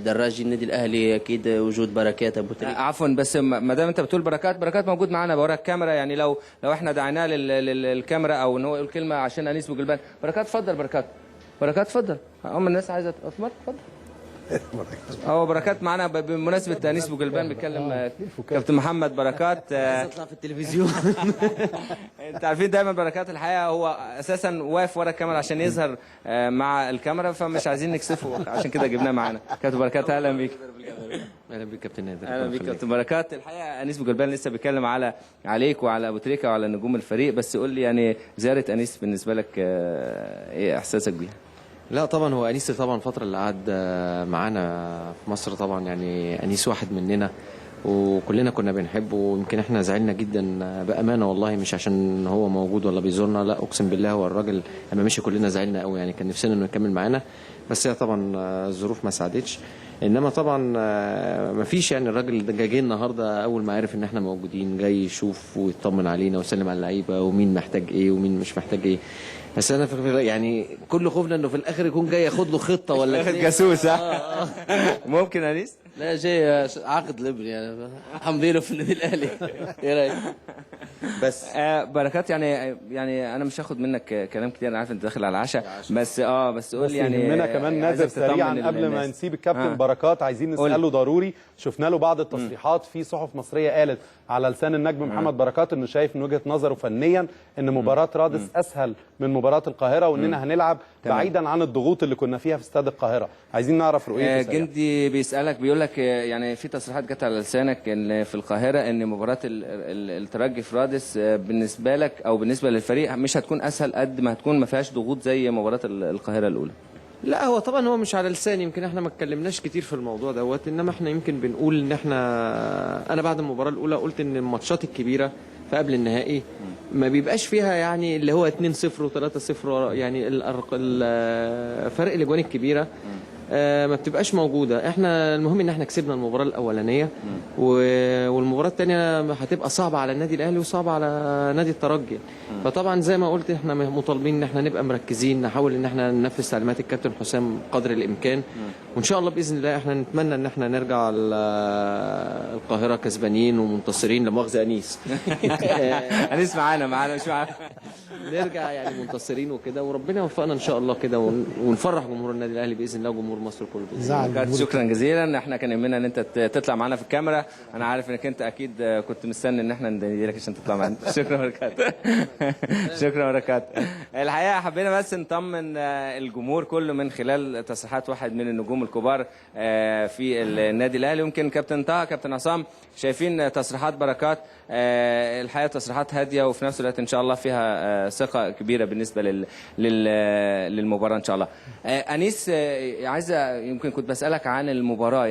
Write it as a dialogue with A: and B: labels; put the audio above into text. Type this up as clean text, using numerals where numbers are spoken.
A: دراج النادي الاهلي اكيد وجود بركات ابو تريكه.
B: عفوا، بس ما دام انت بتقول بركات موجود معانا ورا الكاميرا، يعني لو احنا دعيناه للكاميرا او ان هو يقول كلمه عشان انيس بوجلبان. بركات اتفضل. بركات اتفضل. الناس عايزه اتمر. اتفضل. هو بركات معانا بمناسبه انيس بوجلبان بيتكلم كابتن محمد بركات.
A: اطلع في التلفزيون.
B: انت عارفين دايما بركات الحقيقه هو اساسا واقف ورا الكاميرا عشان يظهر مع الكاميرا، فمش عايزين نكسفه عشان كده جبناه معانا. كابتن بركات اهلا بيك.
C: اهلا بيك كابتن نادر.
B: اهلا بيك كابتن بركات. الحقيقه انيس بوجلبان لسه بيتكلم عليك وعلى ابو تريكه وعلى نجوم الفريق، بس قول لي يعني زياره انيس بالنسبه لك ايه احساسك بيها؟
C: لا طبعا هو انيس طبعا الفتره اللي قعد معانا في مصر طبعا يعني انيس واحد مننا وكلنا كنا بنحبه، ويمكن احنا زعلنا جدا بامانه والله، مش عشان هو موجود ولا بيزورنا، لا اقسم بالله هو الراجل لما مشي كلنا زعلنا قوي، يعني كان نفسنا انه يكمل معانا، بس هي طبعا الظروف ما ساعدتش. انما طبعا ما فيش، يعني الراجل ده جاي النهارده اول ما عرف ان احنا موجودين جاي يشوف ويطمن علينا ويسلم على اللعيبه ومين محتاج ايه ومين مش محتاج ايه. بس انا يعني كل خوفنا انه في الاخر يكون جاي ياخد له خطه ولا
B: جاسوس. ممكن انيس؟
A: لا جاي عقد لبني يعني حمضينه في النادي الاهلي. ايه رايك؟
B: بس بركات يعني انا مش هاخد منك كلام كتير، انا عارف انت داخل على العشاء، بس قول لي يعني
D: يهمنا كمان نازل سريعا قبل ما نسيب الكابتن بركات، عايزين نساله ضروري. شفنا له بعض التصريحات في صحف مصريه قالت على لسان النجم محمد بركات انه شايف من وجهه نظره فنيا ان مباراه رادس اسهل من مباراه القاهره، واننا هنلعب بعيدا عن الضغوط اللي كنا فيها في استاد القاهره. عايزين نعرف رؤيته.
B: جندي بيسالك بيقول لك يعني في تصريحات جت على لسانك ان في القاهره ان مباراه الترجي في رادس بالنسبه لك او بالنسبه للفريق مش هتكون اسهل قد ما هتكون ما فيهاش ضغوط زي مباراه القاهره الاولى.
C: لا هو طبعا هو مش على لساني، يمكن احنا ما اتكلمناش كتير في الموضوع دوت، انما احنا يمكن بنقول ان انا بعد المباراه الاولى قلت ان الماتشات الكبيره فقبل النهائي ما بيبقاش فيها يعني اللي هو 2-0 و3-0 يعني فرق الاجوان الكبيره ما بتبقاش موجوده. احنا المهم ان احنا كسبنا المباراه الاولانيه والمباراه الثانيه هتبقى صعبه على النادي الاهلي وصعبه على نادي الترجي. فطبعا زي ما قلت احنا مطالبين ان احنا نبقى مركزين، نحاول ان احنا ننفذ تعليمات الكابتن حسام قدر الامكان، وان شاء الله باذن الله احنا نتمنى ان احنا نرجع القاهره كسبانين ومنتصرين. لمؤاخذه انيس.
B: انيس معانا مش معانا.
C: نرجع يعني منتصرين وكده، وربنا يوفقنا ان شاء الله كده ونفرح جمهور النادي الاهلي باذن الله وجمهور مصر كله باذن
B: الله. شكرا جزيلا. احنا كان يهمنا ان انت تطلع معانا في الكاميرا، انا عارف انك انت اكيد كنت مستني ان احنا نديلك عشان تطلع معانا. شكرا بركات. شكرا بركات. الحقيقه حبينا بس نطمن الجمهور كله من خلال تصريحات واحد من النجوم الكبار في النادي الاهلي. يمكن كابتن طه كابتن عصام شايفين تصريحات بركات الحقيقه تصريحات هاديه وفي نفس الوقت ان شاء الله فيها ثقه كبيره بالنسبه للمباراه ان شاء الله. انيس عايزه يمكن كنت بسالك عن المباراه يعني